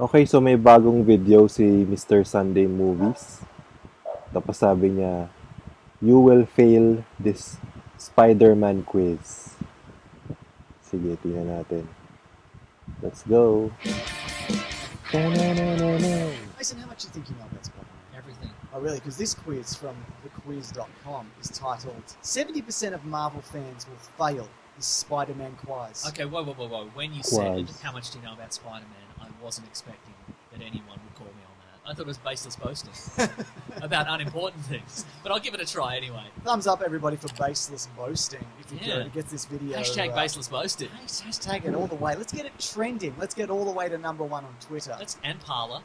Okay, so may bagong video si Mr. Sunday Movies. Tapos sabi niya, you will fail this Spider-Man quiz. Sige, tingnan natin. Let's go. Mason, how much do you think you know about Spider-Man? Everything. Oh, really? Because this quiz from thequiz.com is titled 70% of Marvel fans will fail this Spider-Man quiz. Okay, whoa. When you Quiz. said how much do you know about Spider-Man, I wasn't expecting that anyone would call me on that. I thought it was baseless boasting about unimportant things. But I'll give it a try anyway. Thumbs up, everybody, for baseless boasting. If you Yeah. go to get this video. Hashtag baseless boasting. Hashtag it all the way. Let's get it trending. Let's get all the way to number one on Twitter. And Parler.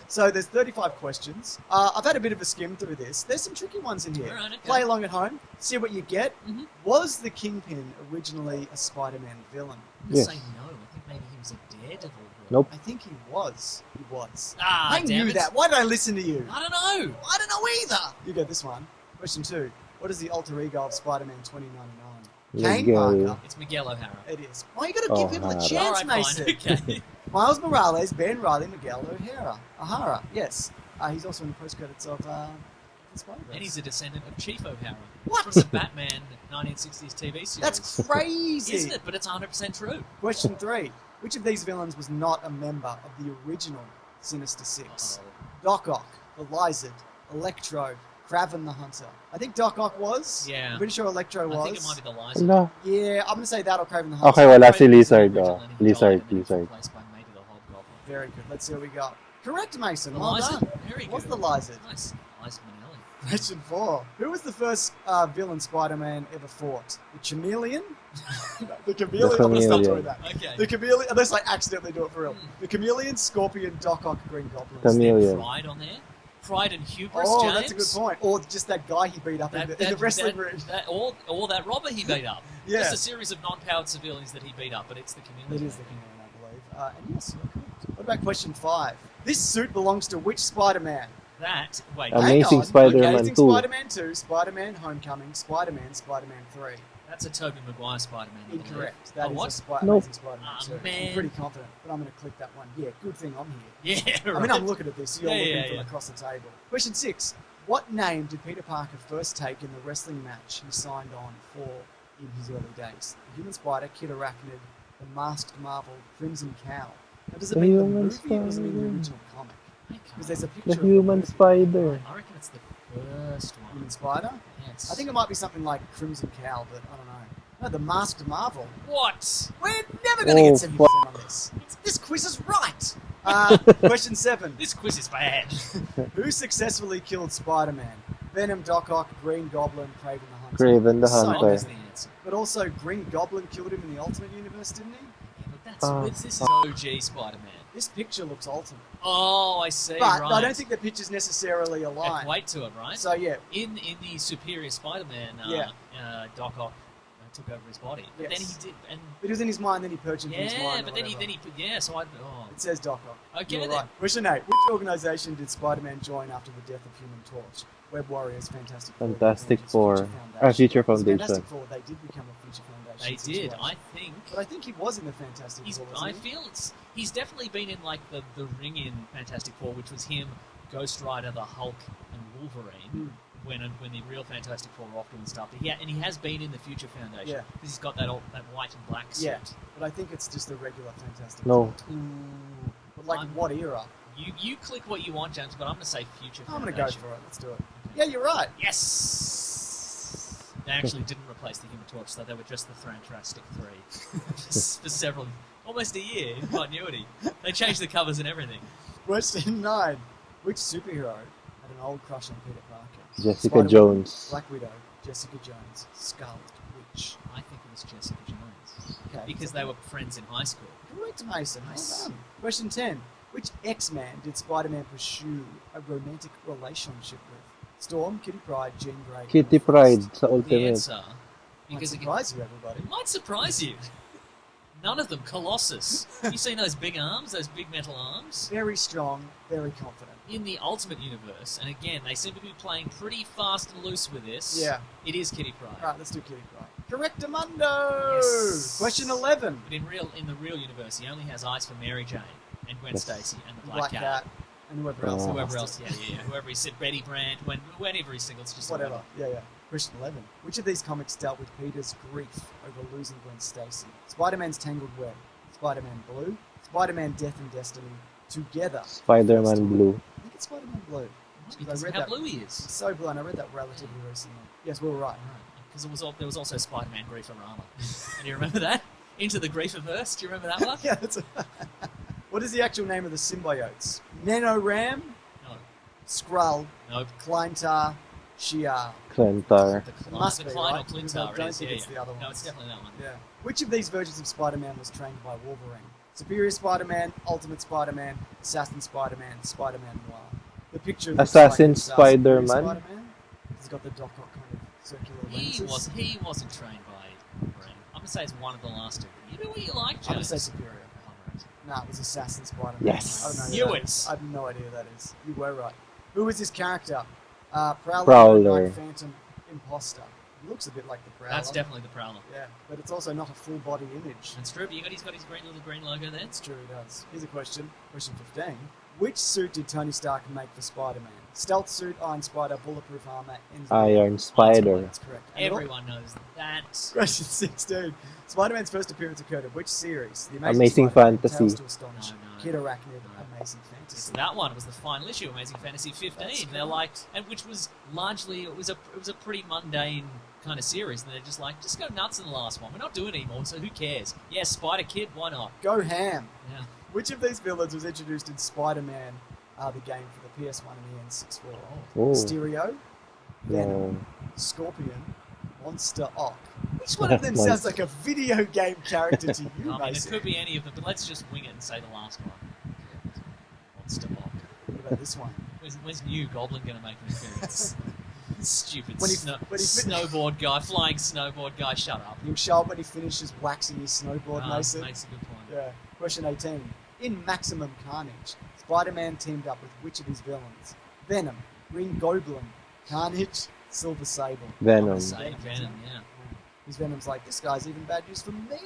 So there's 35 questions. I've had a bit of a skim through this. There's some tricky ones in here. All right, okay. Play along at home. See what you get. Mhm. Was the Kingpin originally a Spider-Man villain? I'm going to Yes. say no. I think maybe he was a Daredevil villain. Nope. I think he was. He was. Ah, I damn knew it. that. Why did I listen to you? I don't know. I don't know either. You get this one. Question 2. What is the alter ego of Spider-Man 2099? Kane Miguel. Parker. It's Miguel O'Hara. It is. Why you gotta give people a O'Hara. chance, All right, Mason? fine. Okay. Miles Morales, Ben Riley, Miguel O'Hara. Yes. He's also in the post credits of Spider-Man. And he's a descendant of Chief O'Hara. What? From the Batman 1960s TV series. That's crazy. Isn't it? But it's 100% true. Question 3. Which of these villains was not a member of the original Sinister Six? Uh-oh. Doc Ock, the Lizard, Electro, Kraven the Hunter. I think Doc Ock was. Yeah. I'm pretty sure Electro was. I think it might be the Lizard. Wala. Yeah, I'm gonna say that or Kraven the Hunter. Okay, wala si Kraven was the Lizard. original Oh. and he Lizard, died and then he was Lizard. replaced by maybe the Hobgoblin. Very good. Let's see what we got. Correct, Mason. The Well Lizard. done. Very good. What's the Lizard? Nice. Lizard Minnelli. Question 4. Who was the first villain Spider-Man ever fought? The Chameleon? No, the Chameleon. I'm gonna stop Chameleon. doing that. Okay. The Chameleon, unless I accidentally do it for real. The Chameleon, Scorpion, Doc Ock, Green Goblin. Chameleon. Pride on there. Pride and hubris, Oh, James. that's a good point. Or just that guy he beat up in the wrestling ring. Or that robber he beat up. Yeah. Just a series of non-powered civilians that he beat up, but it's the Chameleon. It is the Chameleon, I believe. And yes, you're correct. What about question 5? This suit belongs to which Spider-Man? That, wait, Amazing Hang on. Spider-Man Amazing 2. Spider-Man 2, Spider-Man Homecoming, Spider-Man 3. that's a Tobey Maguire Spider-Man. I believe. Incorrect. That Oh, is what? a Nope. Amazing Spider-Man Ah, 2. man. I'm pretty confident, but I'm going to click that one. Yeah, good thing I'm here. Yeah, right. I mean, I'm looking at this. You're Yeah, looking yeah, from yeah. across the table. Question 6. What name did Peter Parker first take in the wrestling match he signed on for in his early days? The Human Spider, Kid Arachnid, the Masked Marvel, Crimson Cow. Now, does it The mean the Human movie or does it mean the Spider. original comic? I Because there's a The picture Human of Spider. I reckon it's the first one. Human Spider. Yes. I think it might be something like Crimson Cow, but I don't know. No, the Masked Marvel. What? We're never going to Oh, get 70% on this. This quiz is right. Question 7. This quiz is bad. Who successfully killed Spider-Man? Venom, Doc Ock, Green Goblin, Kraven the Hunter. Kraven the So- What Hunter. is the answer? But also, Green Goblin killed him in the Ultimate Universe, didn't he? Yeah, but that's Oh, this is OG Spider-Man. This picture looks Ultimate. Oh, I see. But right. I don't think the pictures necessarily align. Wait to it, right? So, yeah. in the Superior Spider-Man, Doc Ock took over his body, but then Yes. he did, and It was in his mind, then he purged him from his yeah, mind. but then he put So I. Oh. It says Doc Ock. Okay, You're then. right. Question 8. Which organization did Spider-Man join after the death of Human Torch? Web Warriors, Fantastic Four. Fantastic Avengers, Four. Future Foundation. Future Because Foundation. Fantastic Four, they did become a Future Foundation. They did. situation. I think. But I think he was in the Fantastic Four. I wasn't he? feel he's definitely been in like the ring in Fantastic Four, which was him, Ghost Rider, the Hulk, and Wolverine. When the real Fantastic Four were off doing stuff. Yeah, and he has been in the Future Foundation Yeah. because he's got that white and black suit. Yeah, but I think it's just the regular Fantastic No. Four. But like, what era? You click what you want, James, but I'm going to say Future I'm Foundation. going to go for it. Let's do it. Yeah, you're right. Yes! They actually didn't replace the Human Torch, though. They were just the Fantastic Three for several, almost a year in continuity. They changed the covers and everything. Question 9. Which superhero had an old crush on Peter Parker? Jessica Spider-Man, Jones. Black Widow, Jessica Jones, Scarlet Witch. I think it was Jessica Jones Okay. because they were friends in high school. Correct, Mason. Nice. Well done. Question 10. Which X-Man did Spider-Man pursue a romantic relationship with? Storm, Kitty Pryde, Jean Grey. Kitty or Pryde Frost? sa The Ultimate. answer, Might because surprise you, everybody. it might surprise you. None of them. Colossus. You seen those big arms, those big metal arms? Very strong, very confident. In the Ultimate Universe, and again, they seem to be playing pretty fast and loose with this. Yeah. It is Kitty Pryde. All right, let's do Kitty Pryde. Correctamundo! Yes. Question 11. But in the real universe, he only has eyes for Mary Jane and Gwen Yes. Stacy and the Black Cat. And whoever else. Oh. Whoever else, yeah. Whoever he said, Betty Brant, whenever he's single, it's just Whatever. Yeah. Question 11. Which of these comics dealt with Peter's grief over losing Gwen Stacy? Spider-Man's Tangled Web, Spider-Man Blue, Spider-Man Death and Destiny, Together. Spider-Man Blue. I think it's Spider-Man Blue. because I of read how that- blue he is. It's so blue, and I read that relatively recently. Yes, we were right. Because there was also Spider-Man Grieferama. Do you remember that? Into the Grieferverse. Do you remember that one? Yeah, that's What is the actual name of the symbiotes? Nanoram, No. Skrull, Nope. Kleintar, Shi'ar. Clentar. Must The be, Klein right? or Because I Clintar don't is. think Yeah, it's yeah. the other No, ones. it's definitely that one. Yeah. Which of these versions of Spider-Man was trained by Wolverine? Superior Spider-Man, Ultimate Spider-Man, Assassin Spider-Man, Spider-Man Noir. The picture looks Assassin like it's, Spider-Man? Superior Spider-Man. He's got the Doc Ock kind of circular lenses. He wasn't trained by Wolverine. I'm gonna say it's one of the last two. You know what you like, James? I'm going to say Superior. Alright. Nah, it was Assassin Spider-Man. Yes. I don't know who Knew that it. is. I have no idea who that is. You were right. Who is this character? Prowler. Prowler. Night Phantom Imposter. He looks a bit like the Prowler. That's definitely the Prowler. Yeah, but it's also not a full body image. That's true. But he's got his little green logo there. That's true, he does. Here's a question. Question 15. Which suit did Tony Stark make for Spider-Man? Stealth suit, Iron Spider, bulletproof armor, and... Iron Spider. That's correct. And it all- Everyone knows that. Question 16. Spider-Man's first appearance occurred in which series? The Amazing Spider-Man, Fantasy. Tales to Astonish, No. Kid Arachnid, No. Amazing It's Fantasy. that one. It was the final issue, Amazing Fantasy 15. That's They're like, and which was largely it was a pretty mundane kind of series, and they're just like, just go nuts in the last one. We're not doing it anymore, so who cares? Yeah, Spider Kid, why not? Go ham. Yeah. Which of these villains was introduced in Spider-Man, the game for the PS1 and the N64? Oh. Mysterio, Venom, No. Scorpion, Monster Ock. Which one of them sounds like a video game character to you, I mean, it Mason? could be any of them, but let's just wing it and say the last one. Monster Ock. What about this one? Where's New Goblin going to make an appearance? Stupid When he- snowboard guy, flying snowboard guy. Shut up. He'll show up when he finishes waxing his snowboard, Ah, Mason. makes a good point. Yeah. Question 18. In Maximum Carnage, Spider-Man teamed up with which of his villains? Venom, Green Goblin, Carnage, Silver Sable. I'm Venom. gonna say Venom, yeah. His Venom's like, this guy's even bad news for me.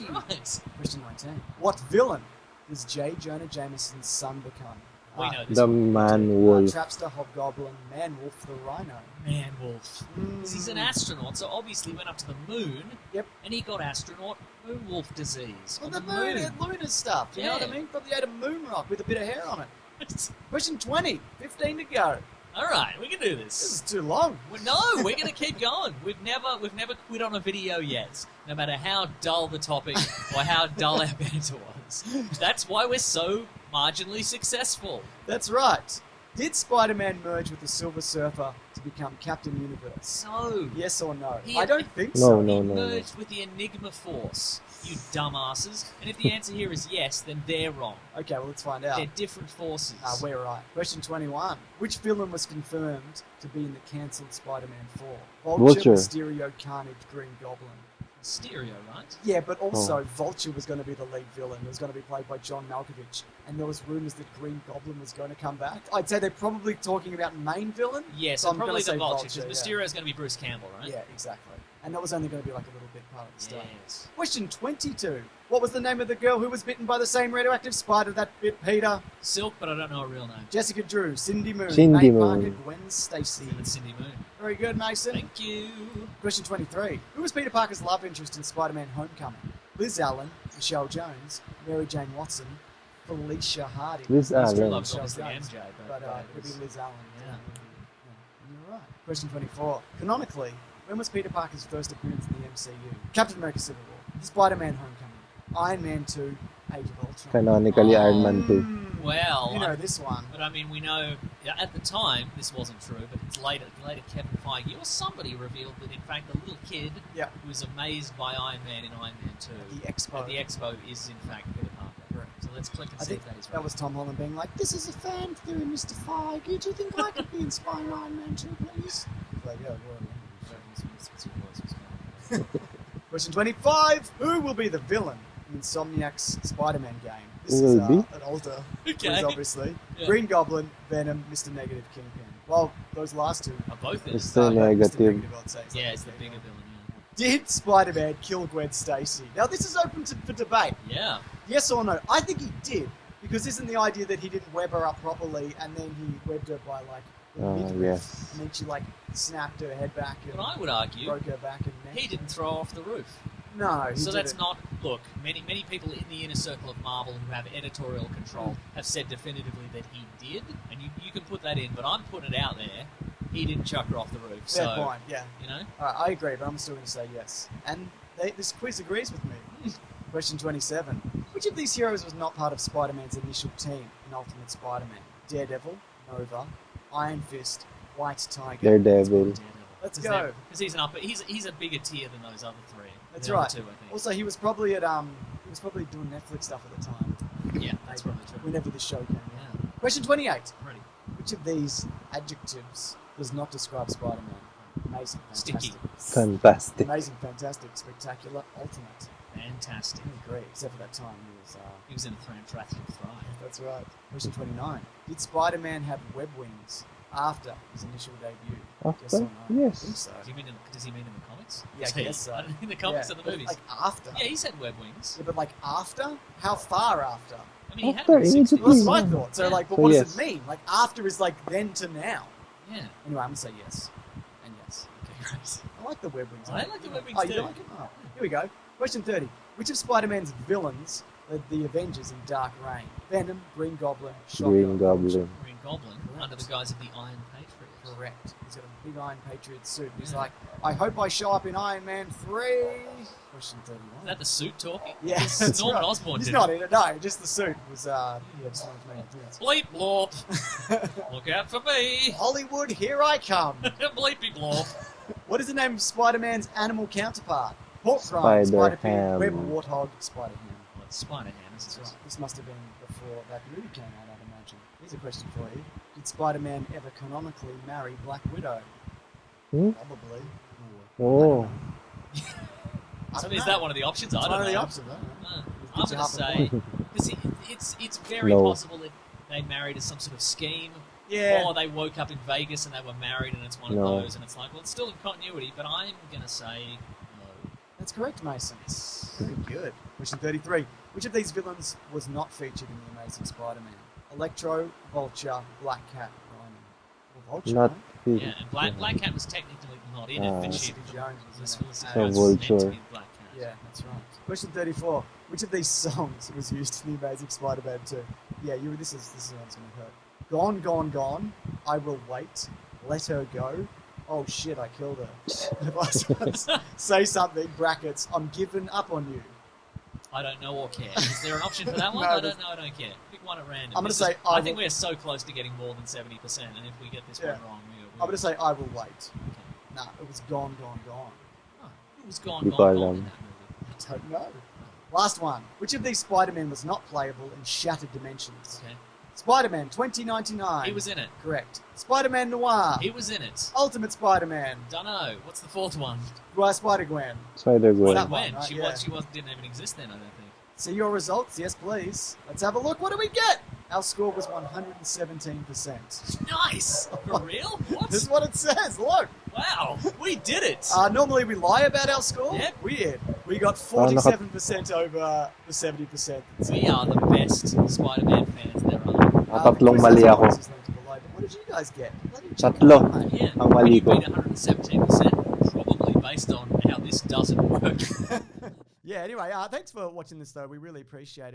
Right. Question 19. What villain does J. Jonah Jameson's son become? We know this The one. Man Wolf. Trapster, Hobgoblin, Man-Wolf, the Rhino. Man Wolf. 'Cause he's an astronaut, so obviously went up to the moon. Yep. And he got astronaut moon wolf disease. Well, on the the moon, moon. lunar stuff. You know what I Yeah. mean? Probably had a moon rock with a bit of hair on it. Question 20. 15 to go. All right, we can do This this. is too long. No, we're gonna keep going. We've never quit on a video yet, no matter how dull the topic or how dull our banter was. That's why we're so marginally successful. That's right. Did Spider-Man merge with the Silver Surfer to become Captain Universe? No. Yes or no? He- I don't think No, so. no, He no. merged with the Enigma Force, you dumbasses. And if the answer here is yes, then they're wrong. Okay, well, let's find out. They're different forces. We're right. Question 21. Which villain was confirmed to be in the cancelled Spider-Man 4? Vulture. Mysterio, Carnage, Green Goblin. Stereo, right? Yeah, but also Oh. Vulture was going to be the lead villain. It was going to be played by John Malkovich. And there was rumours that Green Goblin was going to come back. I'd say they're probably talking about main villain. Yes, So and I'm gonna probably say the Vulture, Vulture, because yeah. Mysterio's going to be Bruce Campbell, right? Yeah, exactly. And that was only going to be like a little bit part of the story. Yes. Question 22. What was the name of the girl who was bitten by the same radioactive spider that bit Peter? Silk, but I don't know her real name. Jessica Drew, Cindy Moon, Cindy May Parker, Moon. Gwen Stacy. It's Cindy Moon. Very good, Mason. Thank you. Question 23. Who was Peter Parker's love interest in Spider-Man Homecoming? Liz Allen, Michelle Jones, Mary Jane Watson, Felicia Hardy. Liz True Allen. Love's Michelle obviously Jones. MJ, But but it would be Liz Allen. Yeah. Yeah. You're right. Question 24. Canonically, when was Peter Parker's first appearance in the MCU? Captain America Civil War, Spider-Man Homecoming, Iron Man 2, Age of Ultron. Canonically, Iron Man 2. Well, You know this one. but I mean, we know at the time this wasn't true, but it's later. Kevin Feige or somebody revealed that in fact the little kid Yeah. who was amazed by Iron Man in Iron Man 2 The Expo. at the Expo is in fact Peter Parker. Correct. So let's click and I see think if that is right. that was Tom Holland being like, "This is a fan theory, Mr. Feige. Do you think I could be in Spider-Man 2, please?" Like, yeah, Question 25. Who will be the villain in Insomniac's Spider-Man game? This Who is will be? an older Okay. quiz, obviously. Yeah. Green Goblin, Venom, Mr. Negative, Kingpin. Well, those last two. Are both in? Mr. no, Negative. I'd say. Yeah, it's the bigger villain. Did Spider-Man kill Gwen Stacy? Now, this is open for debate. Yeah. Yes or no? I think he did. Because isn't the idea that he didn't web her up properly and then he webbed her by, like, the midriff, yes. and then she, like, snapped her head back and But I would argue broke her back and neck? he didn't throw her off the roof. No, he So that's didn't. not. Look, many people in the inner circle of Marvel who have editorial control have said definitively that he did, and you can put that in. But I'm putting it out there. He didn't chuck her off the roof. Fair So point, yeah. you know. All right, I agree, but I'm still going to say yes. And this quiz agrees with me. Question 27. Which of these heroes was not part of Spider-Man's initial team in Ultimate Spider-Man? Daredevil, Nova, Iron Fist, White Tiger. Daredevil. Let's go. Because he's an upper. He's a bigger tier than those other three. That's The right. other two, I think. Also, he was probably at he was probably doing Netflix stuff at the time. Yeah, that's probably true. Whenever the show came out. Yeah. Question 28. Ready. Which of these adjectives does not describe Spider-Man? Amazing, Sticky. fantastic. Fantastic. Amazing, fantastic, spectacular, ultimate. Fantastic. I agree, except for that time He was in a triathlon thrive. That's right. Question 29. Did Spider-Man have web wings after his initial debut? Yes or After? no? I think Yes. so. Does he mean in the comics? Yeah, I Does he? guess so. In the comics Yeah, or the but movies? like after. Yeah, he said web wings. Yeah, but like after? How far after? I mean, he had After, them in the 60s. Well, that's what I Yeah. thought. So Yeah. like, but So what does yes. it mean? Like after is like then to now. Yeah. Anyway, I'm gonna say yes. And yes. Okay, great. I like the web wings. I like the web wings Oh, you too. like it? Oh, here we go. Question 30. Which of Spider-Man's villains led the Avengers in Dark Reign? Venom, Green Goblin, Shocker, Green Goblin. Green Goblin Correct. under the guise of the Iron Patriot. Correct. He's got a big Iron Patriot suit. He's Yeah. like, I hope I show up in Iron Man 3. Question 31. Is that the suit talking? Yeah, It's that's Norman right. Osborn He's did not it. in it. No, just the suit was. Yeah, just wanted to make a difference. Bleep blorp. Look out for me. Hollywood, here I come. Bleepy blorp. What is the name of Spider-Man's animal counterpart? Pork rind, Spider-Pig, Spider-Ham. Web Warthog, Spider-Ham. Well, it's Spider-Ham, isn't That's it? right. This must have been before that movie came out, I'd imagine. Here's a question for you. Did Spider-Man ever canonically marry Black Widow? Hmm? Probably. Oh. I So don't is know. that one of the options? I It's don't one of know. the options, I don't know. I'm Gives you going to half a say, point. because it's very No. possible that they married as some sort of scheme, Yeah. or they woke up in Vegas and they were married and it's one No. of those, and it's like, well, it's still in continuity, but I'm going to say no. That's correct, Mason. Very good. Question 33. Which of these villains was not featured in The Amazing Spider-Man? Electro, Vulture, Black Cat, Rhino. Well, Vulture, Not right? Yeah, and Black Cat was technically not in it, but she Felicity Jones was was in it. Felicity So Jones was meant to Vulture. be Black Cat. Yeah, that's right. Question 34. Which of these songs was used in The Amazing Spider-Man 2? Yeah, this is one's going to hurt. Gone, Gone, Gone, I Will Wait, Let Her Go, oh shit, I killed her. Say something, brackets, I'm giving up on you. I don't know or care. Is there an option for that one? No, I there's- don't know. I don't care. Pick one at random. I'm gonna This say is- I I think will- we're so close to getting more than 70%, and if we get this Yeah. one wrong, I'm going to say I Will Wait. Okay. Nah, it was Gone, Gone, Gone. Oh, it was gone, You gone, call gone them. in that movie. I don't know. Last one. Which of these Spider-Men was not playable in Shattered Dimensions? Okay. Spider-Man 2099. He was in it. Correct. Spider-Man Noir. He was in it. Ultimate Spider-Man. Dunno. What's the fourth one? Spider-Gwen. Spider-Gwen. that When? one, right? She Yeah. was. Didn't even exist then. I don't think. See your results? Yes, please. Let's have a look. What do we get? Our score was 117%. Nice. For real? What? This is what it says. Look. Wow. We did it. Normally we lie about our score. Yep. Weird. We got 47% over the 70%. We are the best Spider-Man fans there are. Tatlong mali ako. But what did you guys get? Bloody check it Tatlo. out, mate. Yeah. Ang mali you ko. beat 117%, probably based on how this doesn't work. Yeah, anyway, thanks for watching this, though. We really appreciate it.